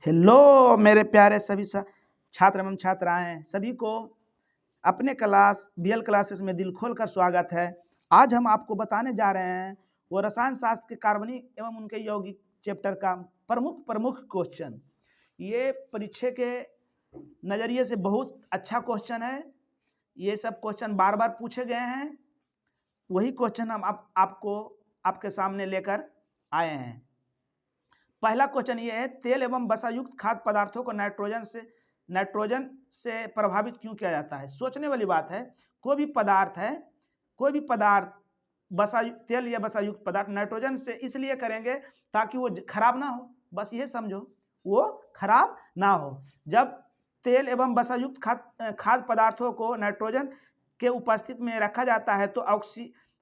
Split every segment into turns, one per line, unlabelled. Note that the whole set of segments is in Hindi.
हेलो मेरे प्यारे सभी छात्र एवं छात्राएं, सभी को अपने क्लास बीएल क्लासेस में दिल खोल कर स्वागत है। आज हम आपको बताने जा रहे हैं वो रसायन शास्त्र के कार्बनिक एवं उनके यौगिक चैप्टर का प्रमुख क्वेश्चन। ये परीक्षा के नज़रिए से बहुत अच्छा क्वेश्चन है। ये सब क्वेश्चन बार बार पूछे गए हैं, वही क्वेश्चन हम आपको आपके सामने लेकर आए हैं। पहला क्वेश्चन ये है, तेल एवं वसायुक्त खाद्य पदार्थों को नाइट्रोजन से प्रभावित क्यों किया जाता है। सोचने वाली बात है, कोई भी पदार्थ तेल या वसायुक्त पदार्थ नाइट्रोजन से इसलिए करेंगे ताकि वो खराब ना हो, बस ये समझो, वो खराब ना हो। जब तेल एवं वसायुक्त खाद्य पदार्थों को नाइट्रोजन के उपस्थिति में रखा जाता है तो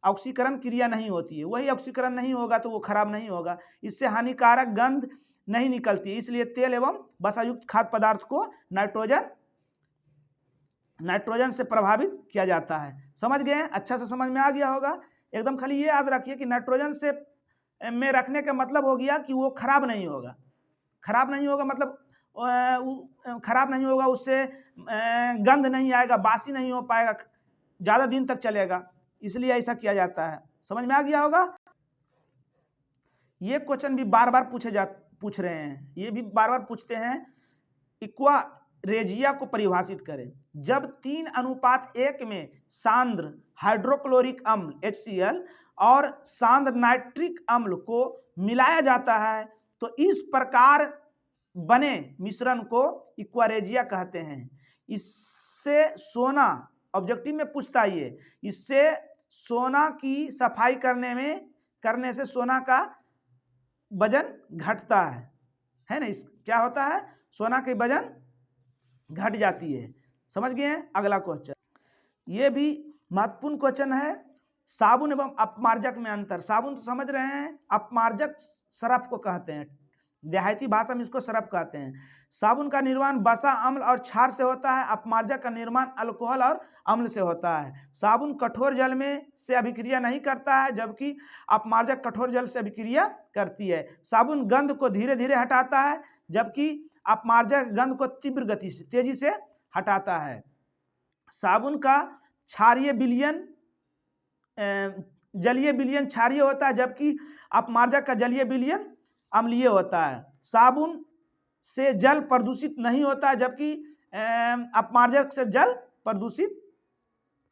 ऑक्सीकरण क्रिया नहीं होती है। वही ऑक्सीकरण नहीं होगा तो वो खराब नहीं होगा, इससे हानिकारक गंध नहीं निकलती। इसलिए तेल एवं वसायुक्त खाद्य पदार्थ को नाइट्रोजन से प्रभावित किया जाता है। समझ गए? अच्छा से समझ में आ गया होगा एकदम। खाली ये याद रखिए कि नाइट्रोजन से में रखने का मतलब हो गया कि वो खराब नहीं होगा। खराब नहीं होगा मतलब खराब नहीं होगा, उससे गंध नहीं आएगा, बासी नहीं हो पाएगा, ज़्यादा दिन तक चलेगा, इसलिए ऐसा किया जाता है। समझ में आ गया होगा। ये क्वेश्चन भी बार बार पूछ रहे हैं, ये भी बार बार पूछते हैं। इक्वा रेजिया को परिभाषित करें। जब 3:1 में सांद्र हाइड्रोक्लोरिक अम्ल HCl और सांद्र नाइट्रिक अम्ल को मिलाया जाता है तो इस प्रकार बने मिश्रण को इक्वारेजिया कहते हैं। इससे सोना, ऑब्जेक्टिव में पूछता है ये, इससे सोना की सफाई करने से सोना का वजन घटता है ना। क्या होता है, सोना की वजन घट जाती है। समझ गए हैं? अगला क्वेश्चन, ये भी महत्वपूर्ण क्वेश्चन है। साबुन एवं अपमार्जक में अंतर। साबुन तो समझ रहे हैं, अपमार्जक सरफ को कहते हैं, देहाती भाषा में इसको सरफ कहते हैं। साबुन का निर्माण वसा, अम्ल और क्षार से होता है। अपमार्जक का निर्माण अल्कोहल और अम्ल से होता है। साबुन कठोर जल में से अभिक्रिया नहीं करता है, जबकि अपमार्जक कठोर जल से अभिक्रिया करती है। साबुन गंध को धीरे धीरे हटाता है, जबकि अपमार्जक गंध को तीव्र गति से, तेजी से हटाता है। साबुन का क्षारीय विलयन जलीय विलयन क्षारीय होता है, जबकि अपमार्जक का जलीय विलयन अम्लीय होता है। साबुन से जल प्रदूषित नहीं होता है, जबकि अपमार्जक से जल प्रदूषित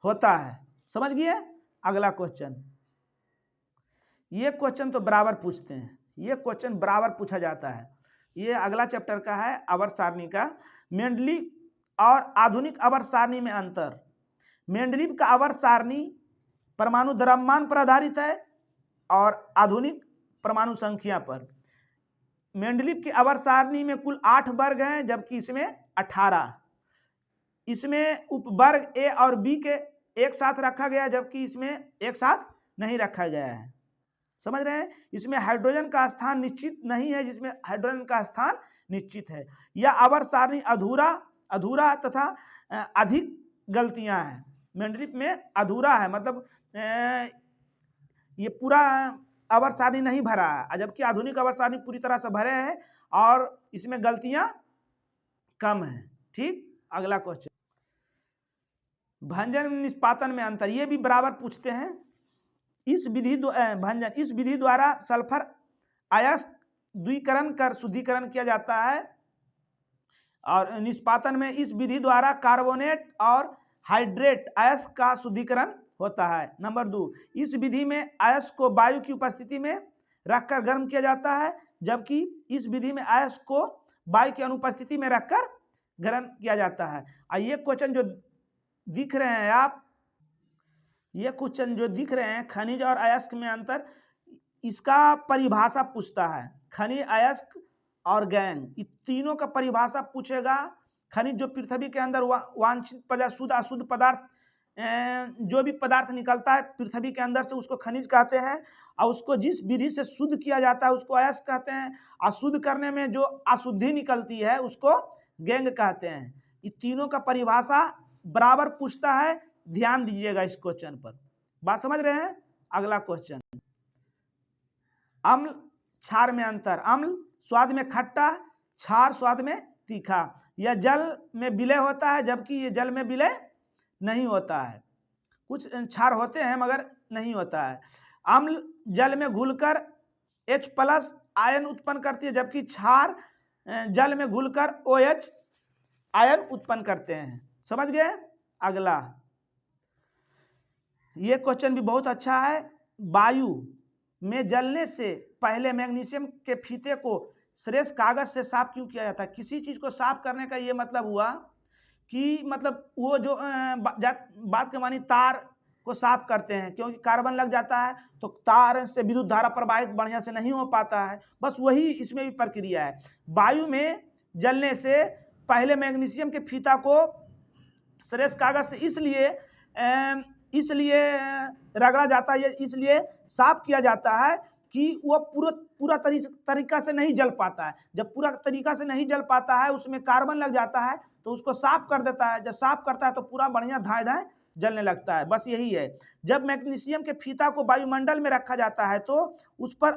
होता है। समझ गए? अगला क्वेश्चन, ये क्वेश्चन तो बराबर पूछते हैं, ये क्वेश्चन बराबर पूछा जाता है। ये अगला चैप्टर का है, आवर्त सारणी का। मेंडलीव और आधुनिक आवर्त सारणी में अंतर। मेंडलीव का आवर्त सारणी परमाणु द्रव्यमान पर आधारित है और आधुनिक परमाणु संख्या पर। मेंडलीव की आवर्त सारणी में कुल 8 वर्ग हैं, जबकि इसमें 18। इसमें उपवर्ग ए और बी के एक साथ रखा गया, जबकि इसमें एक साथ नहीं रखा गया है। समझ रहे हैं? इसमें हाइड्रोजन का स्थान निश्चित नहीं है, जिसमें हाइड्रोजन का स्थान निश्चित है। यह आवर्त सारणी अधूरा तथा अधिक गलतियां हैं। मेंडलीव में अधूरा है, मतलब ये पूरा आवर्त सारणी नहीं भरा है, जबकि आधुनिक आवर्त सारणी पूरी तरह से भरे हैं और इसमें गलतियां कम हैं। ठीक, अगला क्वेश्चन, भंजन निष्पादन में अंतर। ये भी बराबर पूछते हैं। इस विधि द्वारा सल्फर अयस्क द्विकरण कर शुद्धिकरण किया जाता है, और निष्पादन में इस विधि द्वारा कार्बोनेट और हाइड्रेट अयस्क का शुद्धिकरण होता है। नंबर 2, इस विधि में अयस्क को वायु की उपस्थिति में रखकर गर्म किया जाता है, जबकि इस विधि में अयस्क को वायु की अनुपस्थिति में रखकर गर्म किया जाता है। और ये क्वेश्चन जो दिख रहे हैं आप, ये क्वेश्चन जो दिख रहे हैं, खनिज और अयस्क में अंतर, इसका परिभाषा पूछता है। खनिज, अयस्क और गैंग, ये तीनों का परिभाषा पूछेगा। खनिज जो पृथ्वी के अंदर वांछित पदार्थ, शुद्ध अशुद्ध पदार्थ, जो भी पदार्थ निकलता है पृथ्वी के अंदर से, उसको खनिज कहते हैं। और उसको जिस विधि से शुद्ध किया जाता है उसको अयस्क कहते हैं। अशुद्ध करने में जो अशुद्धि निकलती है उसको गैंग कहते हैं। ये तीनों का परिभाषा बराबर पूछता है, ध्यान दीजिएगा इस क्वेश्चन पर। बात समझ रहे हैं? अगला क्वेश्चन, अम्ल क्षार में अंतर। अम्ल स्वाद में खट्टा, क्षार स्वाद में तीखा। यह जल में विलय होता है जबकि ये जल में विलय नहीं होता है। कुछ क्षार होते हैं मगर नहीं होता है। अम्ल जल में घुलकर H+ आयन उत्पन्न करती है जबकि क्षार जल में घुलकर OH आयन उत्पन्न करते हैं। समझ गए? अगला ये क्वेश्चन भी बहुत अच्छा है। वायु में जलने से पहले मैग्नीशियम के फीते को श्रेष्ठ कागज से साफ क्यों किया जाता है? किसी चीज को साफ करने का ये मतलब हुआ कि मतलब वो जो बात के मानी तार को साफ करते हैं, क्योंकि कार्बन लग जाता है तो तार से विद्युत धारा प्रवाहित बढ़िया से नहीं हो पाता है। बस वही इसमें भी प्रक्रिया है। वायु में जलने से पहले मैग्नीशियम के फीता को श्रेष्ठ कागज से इसलिए रगड़ा जाता है, इसलिए साफ किया जाता है कि वह पूरा तरीका से नहीं जल पाता है। जब पूरा तरीका से नहीं जल पाता है, उसमें कार्बन लग जाता है तो उसको साफ कर देता है। जब साफ करता है तो पूरा बढ़िया धाए धाए जलने लगता है। बस यही है। जब मैग्नीशियम के फीता को वायुमंडल में रखा जाता है तो उस पर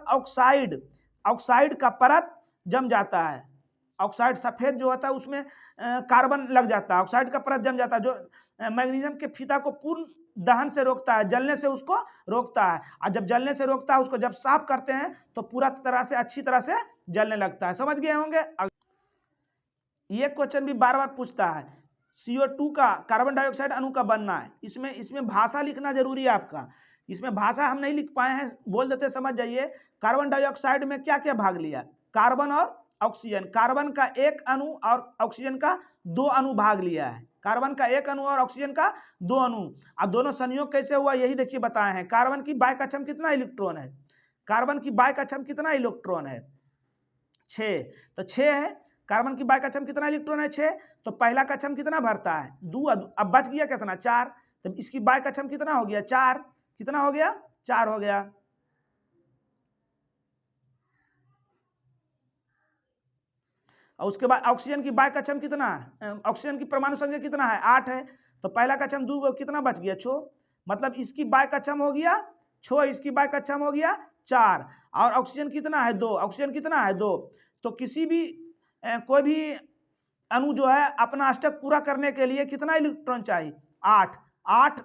ऑक्साइड का परत जम जाता है। ऑक्साइड सफेद जो होता है उसमें कार्बन लग जाता है, ऑक्साइड का परत जम जाता है, जो मैग्नीशियम के फीता को पूर्ण दहन से रोकता है, जलने से उसको रोकता है। और जब जलने से रोकता है, उसको जब साफ करते हैं तो पूरा तरह से अच्छी तरह से जलने लगता है। समझ गए होंगे? ये क्वेश्चन भी बार बार पूछता है। CO2 का कार्बन डाइऑक्साइड अणु का बनना है। इसमें भाषा लिखना जरूरी है आपका। इसमें भाषा हम नहीं लिख पाए हैं, बोल देते समझ जाइए। कार्बन डाइऑक्साइड में क्या क्या भाग लिया? कार्बन और ऑक्सीजन। कार्बन का एक अणु और ऑक्सीजन का 2 अणु भाग लिया है। कार्बन का एक अणु और ऑक्सीजन का 2 अणु। अब दोनों संयोग कैसे हुआ यही देखिए बताए हैं। कार्बन की बाय कक्षम कितना इलेक्ट्रॉन है? कार्बन की बाय कक्षम कितना इलेक्ट्रॉन है? 6। तो 6 है। कार्बन की बाय कक्षम कितना इलेक्ट्रॉन है? 6। तो पहला कक्षम कितना भरता है? 2। अब बच गया कितना? 4। तो इसकी बाय कक्षम कितना हो गया? 4। कितना हो गया? 4 हो गया। और उसके बाद ऑक्सीजन की बाय कक्षम कितना है? ऑक्सीजन की परमाणु संख्या कितना है? 8 है। तो पहला कक्षम 2 कितना बच गया? 6। मतलब इसकी बाय कक्षम हो गया 6, इसकी बाय कक्षम हो गया 4। और ऑक्सीजन कितना है? 2। ऑक्सीजन कितना है? 2। तो किसी भी कोई भी अणु जो है अपना अष्टक पूरा करने के लिए कितना इलेक्ट्रॉन चाहिए? 8।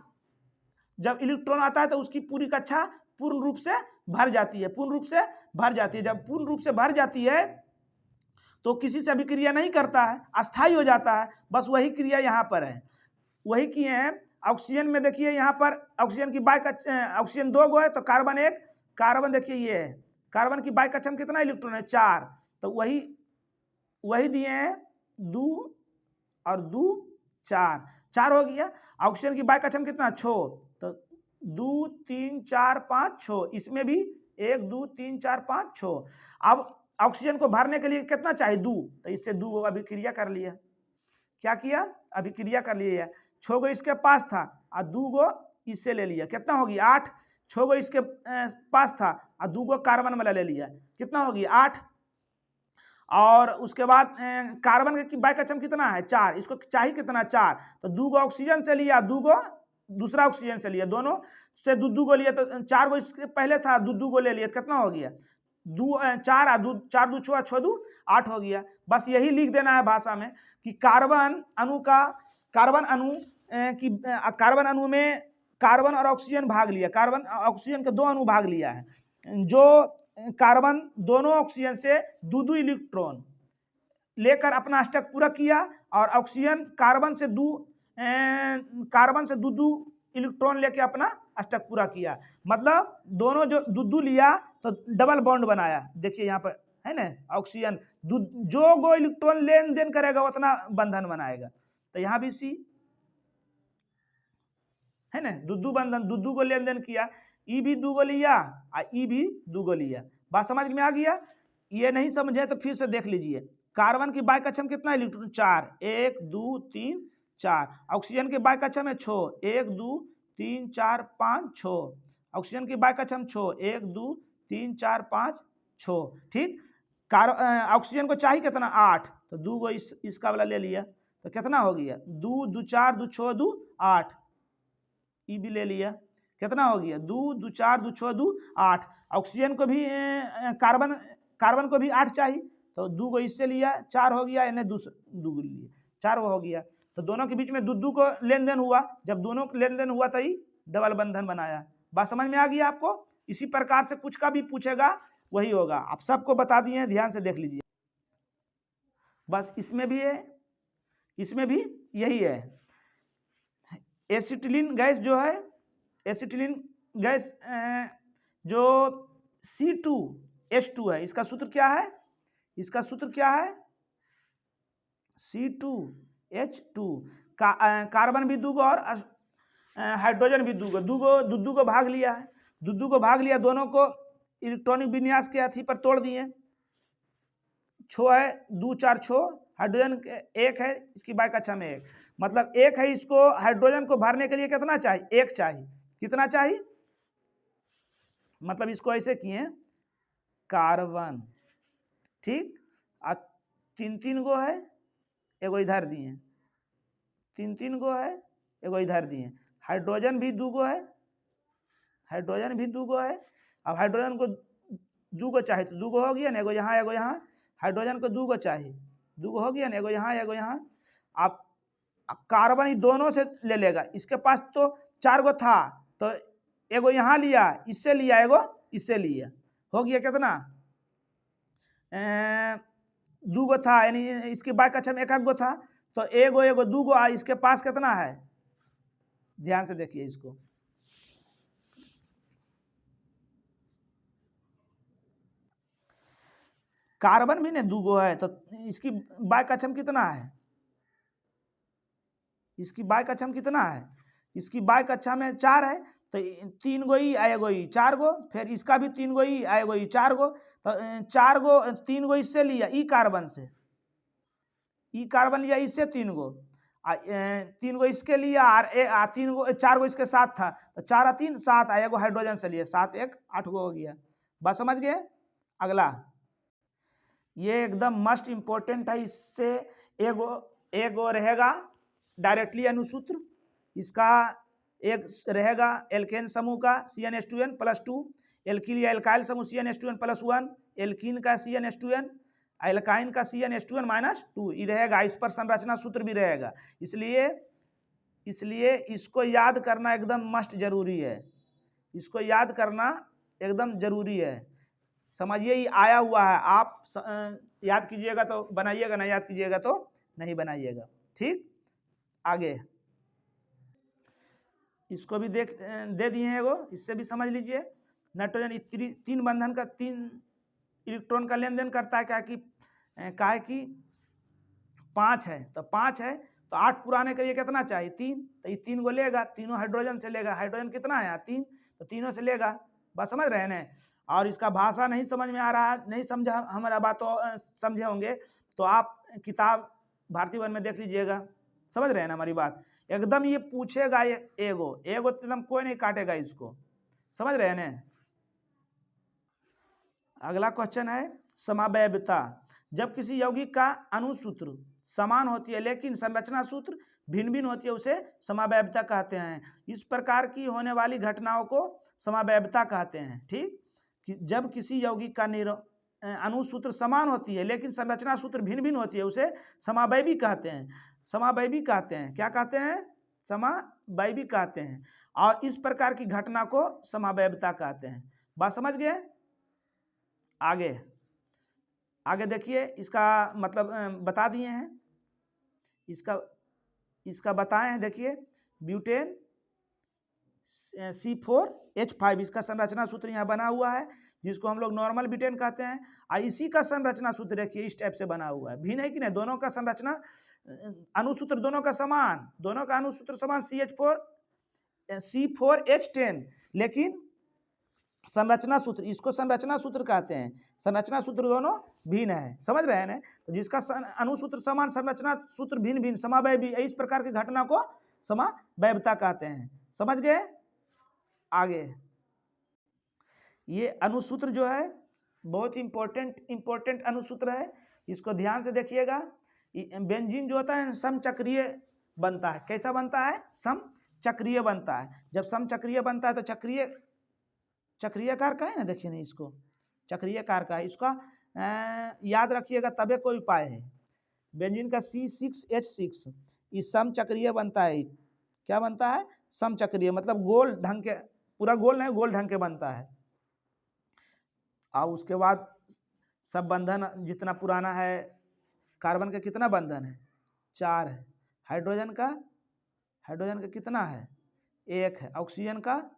जब इलेक्ट्रॉन आता है तो उसकी पूरी कक्षा पूर्ण रूप से भर जाती है। पूर्ण रूप से भर जाती है। जब पूर्ण रूप से भर जाती है तो किसी से अभिक्रिया नहीं करता है, अस्थायी हो जाता है। बस वही क्रिया यहाँ पर है, वही किए हैं। ऑक्सीजन में देखिए यहाँ पर ऑक्सीजन की बाय ऑक्सीजन 2 गो है तो कार्बन 1। कार्बन देखिए ये है, कार्बन की बाय कक्षम कितना इलेक्ट्रॉन है? 4। तो वही दिए हैं 2 और 2 4 हो गया। ऑक्सीजन की बाय कक्षम कितना? 6। तो 2 3 4 5 6। इसमें भी 1 2 3 4 5 6। अब ऑक्सीजन को भरने के लिए कितना चाहिए? 2। तो इससे 2 गो अभिक्रिया कर लिया। क्या किया? अभिक्रिया कर लिया। 6 गो इसके पास था और 2 गो इससे ले लिया। कितना होगी? 8। 6 गो इसके पास था और 2 गो कार्बन वाला ले लिया। कितना होगी? 8। और उसके बाद कार्बन की बाय कक्षम कितना है? 4। इसको चाहिए कितना? 4। तो 2 गो ऑक्सीजन से लिया, 2 गो दूसरा ऑक्सीजन से लिया, दोनों से 2 गो लिया। तो 4 गो इसके पहले था, 2 गो ले लिया। कितना हो गया? 4 2 4 2 6 6 2 8 हो गया। बस यही लिख देना है भाषा में कि कार्बन अणु में कार्बन और ऑक्सीजन भाग लिया। कार्बन ऑक्सीजन के 2 अणु भाग लिया है। जो कार्बन दोनों ऑक्सीजन से 2 इलेक्ट्रॉन लेकर अपना अष्टक पूरा किया और ऑक्सीजन कार्बन से 2 इलेक्ट्रॉन लेकर अपना अष्टक पूरा किया। मतलब दोनों जो 2 लिया तो डबल बॉन्ड बनाया। देखिए यहाँ पर है ना, ऑक्सीजन जो गो इलेक्ट्रॉन लेन देन करेगा उतना बंधन बनाएगा। तो यहाँ भी सी है ना, 2 बंधन 2 गो लेन देन किया। ई भी 2 गो लिया और ई भी 2 गो लिया। बात समझ में आ गया? ये नहीं समझे तो फिर से देख लीजिए। कार्बन की बाय कक्षम कितना इलेक्ट्रॉन? 4। 1 2 3 4। ऑक्सीजन की बाय कक्षम है 6। 1 2 3 4 5 6। ऑक्सीजन की बाय कक्षम 6। 1 2 3 4 5 6। ठीक। ऑक्सीजन को चाहिए कितना? 8। तो 2 गो इसका वाला ले लिया तो कितना हो गया? 2 2 4 2 6 2 8। ई भी ले लिया। कितना हो गया? 2 2 4 2 6 2 8। ऑक्सीजन को भी कार्बन को भी 8 चाहिए तो दूगो इससे लिया, 4 हो गया, इन्हें दूगो लिए, 4 हो गया। तो दोनों के बीच में दू को लेन देन हुआ, जब दोनों को लेन देन हुआ तो ही डबल बंधन बनाया। बात समझ में आ गई आपको? इसी प्रकार से कुछ का भी पूछेगा वही होगा। आप सबको बता दिए हैं, ध्यान से देख लीजिए। बस इसमें भी है, इसमें भी यही है। एसिटिलीन गैस जो है, एसिटिलीन गैस जो C2H2 है, इसका सूत्र क्या है? इसका सूत्र क्या है? C2H2। कार्बन भी दूगो और हाइड्रोजन भी दूगो, दूगो को भाग लिया है, दूगो को भाग लिया, दोनों को इलेक्ट्रॉनिक विन्यास के अथी पर तोड़ दिए। 6 है, 2 4 6, हाइड्रोजन 1 है, इसकी बाई कक्षा में 1, मतलब 1 है। इसको हाइड्रोजन को भरने के लिए कितना चाहिए? 1 चाहिए। कितना चाहिए? मतलब इसको ऐसे किए कार्बन, ठीक, और 3 गो है, एगो इधर दिए, 3 गो है, एगो इधर दिए। हाइड्रोजन भी दूगो है, हाइड्रोजन भी दूगो है। अब हाइड्रोजन को दूगो चाहिए तो दूगो हो गया ना, एगो यहाँ एगो यहाँ। हाइड्रोजन को दूगो चाहिए, दूगो हो गया ना, एगो यहाँ एगो यहाँ। आप कार्बन ही दोनों से ले लेगा, इसके पास तो 4 गो था, तो एगो यहाँ लिया, इससे लिया, एगो इससे लिया, हो गया कितना? दूगो था, यानी इसके बाई कक्षा में 1 गो था, तो एगो दूगो, इसके पास कितना है? ध्यान से देखिए इसको। कार्बन भी ने दूगो है, तो इसकी बाई कक्षा में कितना है? इसकी बाई कक्षा में कितना है? इसकी बाई कक्षा में 4 है, तो 3 गो ही आएगो ही 4 गो, फिर इसका भी 3 गो ही आएगो ही 4 गो, तो 4 गो 3 गो इससे लिया, ई कार्बन से, ई कार्बन लिया इससे 3 गो, 3 गो इसके लिया, और 3 गो 4 गो इसके साथ था, तो 4 और 3 7 आएगो हाइड्रोजन से लिया, 7 1 8 गो हो गया। बस समझ गए? अगला ये एकदम मस्ट इंपॉर्टेंट है, इससे एगो रहेगा डायरेक्टली अनुसूत्र, इसका एक रहेगा एल्केन समूह का CnH2n+2, एल्किल या एल्काइल समूह CnH2n+1, एल्कीन का CnH2n, एल्काइन का CnH2n-2, ये रहेगा। इस पर संरचना सूत्र भी रहेगा, इसलिए इसको याद करना एकदम मस्ट जरूरी है, इसको याद करना एकदम जरूरी है। समझिए ये आया हुआ है, आप याद कीजिएगा तो बनाइएगा, नहीं याद कीजिएगा तो नहीं बनाइएगा, ठीक। आगे इसको भी दे दिए हैं एगो, इससे भी समझ लीजिए। नाइट्रोजन 3 बंधन का 3 इलेक्ट्रॉन का लेन देन करता है, क्या है कि 5 है, तो 5 है, तो 8 पुराने के लिए कितना चाहिए? 3, तो ये 3 को लेगा, तीनों हाइड्रोजन से लेगा। हाइड्रोजन कितना है यहाँ? 3, तो तीनों से लेगा। बस समझ रहे हैं ना? और इसका भाषा नहीं समझ में आ रहा है, नहीं समझा हमारा बात तो समझे होंगे, तो आप किताब भारतीय वन में देख लीजिएगा। समझ रहे हैं ना हमारी बात? एकदम ये पूछेगा, ये एगो एकदम कोई नहीं काटेगा इसको। समझ रहे हैं ना? अगला क्वेश्चन है समावयवता। जब किसी यौगिक का अणुसूत्र समान होती है लेकिन संरचना सूत्र भिन्न भिन्न होती है, उसे समावयवता कहते हैं। इस प्रकार की होने वाली घटनाओं को समावयवता कहते हैं, ठीक। जब किसी यौगिक का अणुसूत्र समान होती है लेकिन संरचना सूत्र भिन्न भिन्न होती है, उसे समावयवी कहते हैं। समावयवी कहते हैं, क्या कहते हैं? समावयवी कहते हैं। और इस प्रकार की घटना को समावयवता कहते हैं। बात समझ गए? आगे देखिए, इसका मतलब बता दिए हैं, इसका बताए हैं। देखिए ब्यूटेन C4H5, इसका संरचना सूत्र यहाँ बना हुआ है, जिसको हम लोग नॉर्मल ब्यूटेन कहते हैं। और इसी का संरचना सूत्र देखिए इस टाइप से बना हुआ है, भिन्न है कि नहीं? दोनों का संरचना अणुसूत्र दोनों का समान, दोनों का अणुसूत्र समान C4H10, लेकिन संरचना सूत्र, इसको संरचना सूत्र कहते हैं। संरचना सूत्र दोनों भिन्न है। समझ रहे हैं ना? तो जिसका अणुसूत्र समान, संरचना सूत्र भिन्न भिन्न, समावयवी, इस प्रकार की घटना को समावयवता कहते हैं। समझ गए? आगे ये अणुसूत्र जो है बहुत इंपॉर्टेंट अणुसूत्र है, इसको ध्यान से देखिएगा। बेंजीन जो होता है समचक्रीय बनता है। कैसा बनता है? समचक्रीय बनता है। जब समचक्रीय बनता है तो चक्रीय कार का है ना, देखिए ना, इसको चक्रीय कार का है। इसका याद रखिएगा तबे कोई उपाय है। बेंजीन का C6H6 इस समचक्रीय बनता है। क्या बनता है? समचक्रीय, मतलब गोल ढंग के, पूरा गोल नहीं, गोल ढंग के बनता है। और उसके बाद सब बंधन जितना पुराना है, कार्बन का कितना बंधन है? 4 है। हाइड्रोजन का कितना है? 1 है। ऑक्सीजन का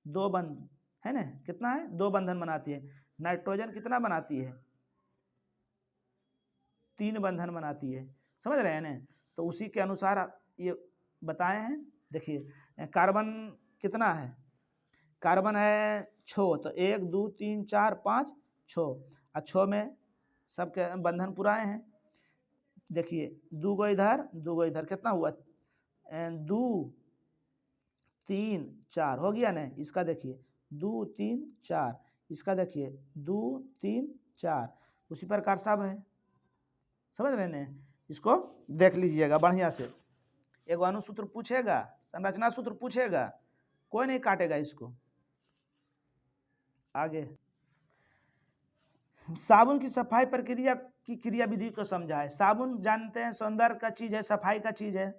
2 बंधन है ना, कितना है? 2 बंधन बनाती है। नाइट्रोजन कितना बनाती है? 3 बंधन बनाती है। समझ रहे हैं ना? तो उसी के अनुसार ये बताए हैं। देखिए कार्बन कितना है? कार्बन है 6, तो 1 2 3 4 5 6, और 6 में सबके बंधन पुराए हैं। देखिए 2 गो इधर, 2 गो इधर, कितना हुआ? 2 3 4 हो गया ना। इसका देखिए 2 3 4, इसका देखिए 2 3 4, उसी प्रकार सब है। समझ रहे हैं? इसको देख लीजिएगा बढ़िया से। एक अनुसूत्र पूछेगा, संरचना सूत्र पूछेगा, कोई नहीं काटेगा इसको। आगे साबुन की सफाई प्रक्रिया की क्रिया विधि को समझाए। साबुन जानते हैं सौंदर्य का चीज है, सफाई का चीज है।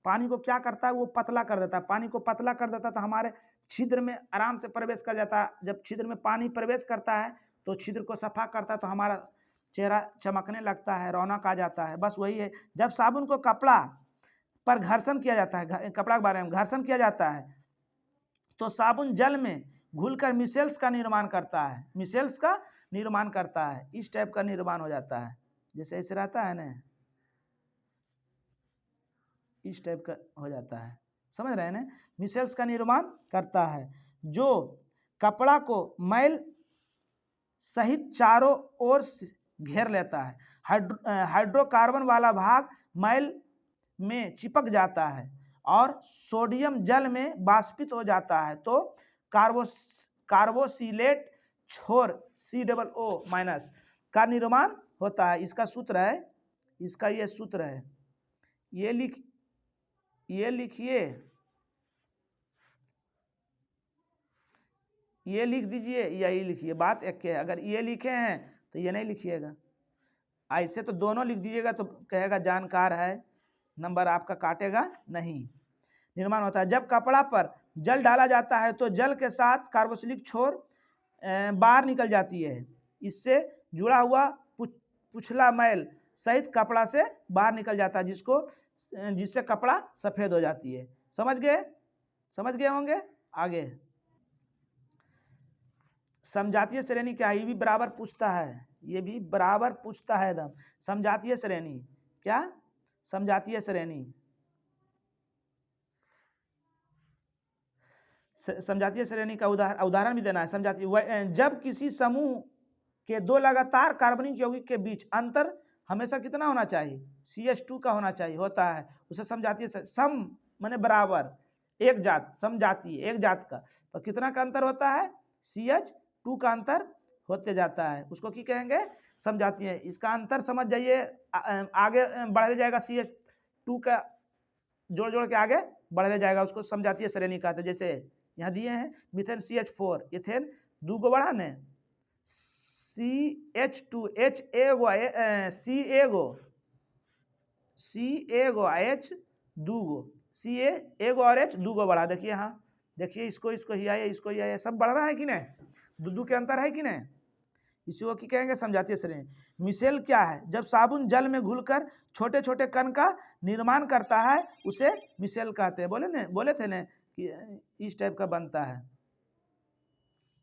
पानी को क्या करता है? वो पतला कर देता है। पानी को पतला कर देता है तो हमारे छिद्र में आराम से प्रवेश कर जाता है। जब छिद्र में पानी प्रवेश करता है तो छिद्र को सफा करता है, तो हमारा चेहरा चमकने लगता है, रौनक आ जाता है। बस वही है। जब साबुन को कपड़ा पर घर्षण किया जाता है, कपड़ा के बारे में घर्षण किया जाता है, तो साबुन जल में घुलकर मिसेल्स का निर्माण करता है। मिसेल्स का निर्माण करता है। इस टाइप का निर्माण हो जाता है, जैसे ऐसे रहता है ना, इस टाइप का हो जाता है। समझ रहे हैं ना? मिसेल्स का निर्माण करता है, जो कपड़ा को मैल सहित चारों ओर घेर लेता है। हाइड्रोकार्बन वाला भाग मैल में चिपक जाता है और सोडियम जल में वाष्पित हो जाता है, तो कार्बोसिलेट छोर COO- का निर्माण होता है। इसका सूत्र है, इसका ये सूत्र है, ये लिखिए, ये लिख दीजिए या ये लिखिए, बात एक है। अगर ये लिखे हैं तो ये नहीं लिखिएगा, ऐसे तो दोनों लिख दीजिएगा तो कहेगा जानकार है, नंबर आपका काटेगा नहीं। निर्माण होता है जब कपड़ा पर जल डाला जाता है तो जल के साथ कार्बोक्सिलिक छोर बाहर निकल जाती है। इससे जुड़ा हुआ पुछला मैल सहित कपड़ा से बाहर निकल जाता है, जिससे कपड़ा सफेद हो जाती है। समझ गए होंगे। आगे समजातीय श्रेणी क्या है? ये भी बराबर पूछता है, ये भी बराबर पूछता है एकदम। समजातीय श्रेणी क्या? समजातीय श्रेणी, समजातीय श्रेणी का उदाहरण भी देना है। समजातीय जब किसी समूह के 2 लगातार कार्बनिक यौगिक के बीच अंतर हमेशा कितना होना चाहिए? CH2 का होना चाहिए, होता है, उसे समजातीय। सम माने बराबर, एक जात, समजातीय एक जात का, तो कितना का अंतर होता है? CH2 का अंतर होते जाता है, उसको क्या कहेंगे? समजातीय। इसका अंतर समझ जाइए, आगे बढ़ जाएगा, CH2 का जोड़ के आगे बढ़ जाएगा, उसको समजातीय श्रेणी कहते हैं। जैसे यहाँ दिए हैं मीथेन CH4, इथेन 2 गो बढ़ा ने, CH2 H एगो C एगो H 2 गो, C एगो और H 2 गो बढ़ा। देखिए यहाँ, देखिए इसको ही आया, इसको ही आया, सब बढ़ रहा है कि नहीं? 2 के अंतर है कि नहीं? इसी को क्या कहेंगे? समजातीय श्रेणी। मिसेल क्या है? जब साबुन जल में घुलकर छोटे छोटे कण का निर्माण करता है, उसे मिसेल कहते हैं। बोले थे ना कि इस टाइप का बनता है,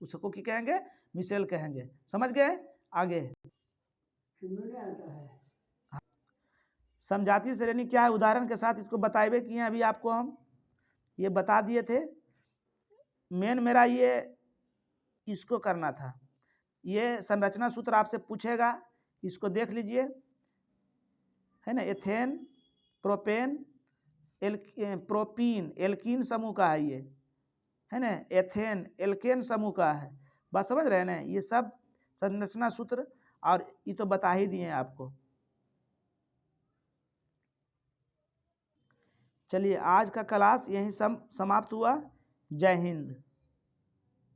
उसको क्या कहेंगे? मिसेल कहेंगे। समझ गए? आगे आता है। समजातीय श्रेणी क्या है? उदाहरण के साथ इसको बताए किए, अभी आपको हम ये बता दिए थे। मेन मेरा ये इसको करना था। ये संरचना सूत्र आपसे पूछेगा, इसको देख लीजिए, है ना। एथेन, प्रोपेन, प्रोपीन एल्कीन समूह का है ये, है ना। एथेन एल्केन समूह का है। बस समझ रहे हैं ना? ये सब संरचना सूत्र, और ये तो बता ही दिए आपको। चलिए आज का क्लास यहीं समाप्त हुआ। जय हिंद।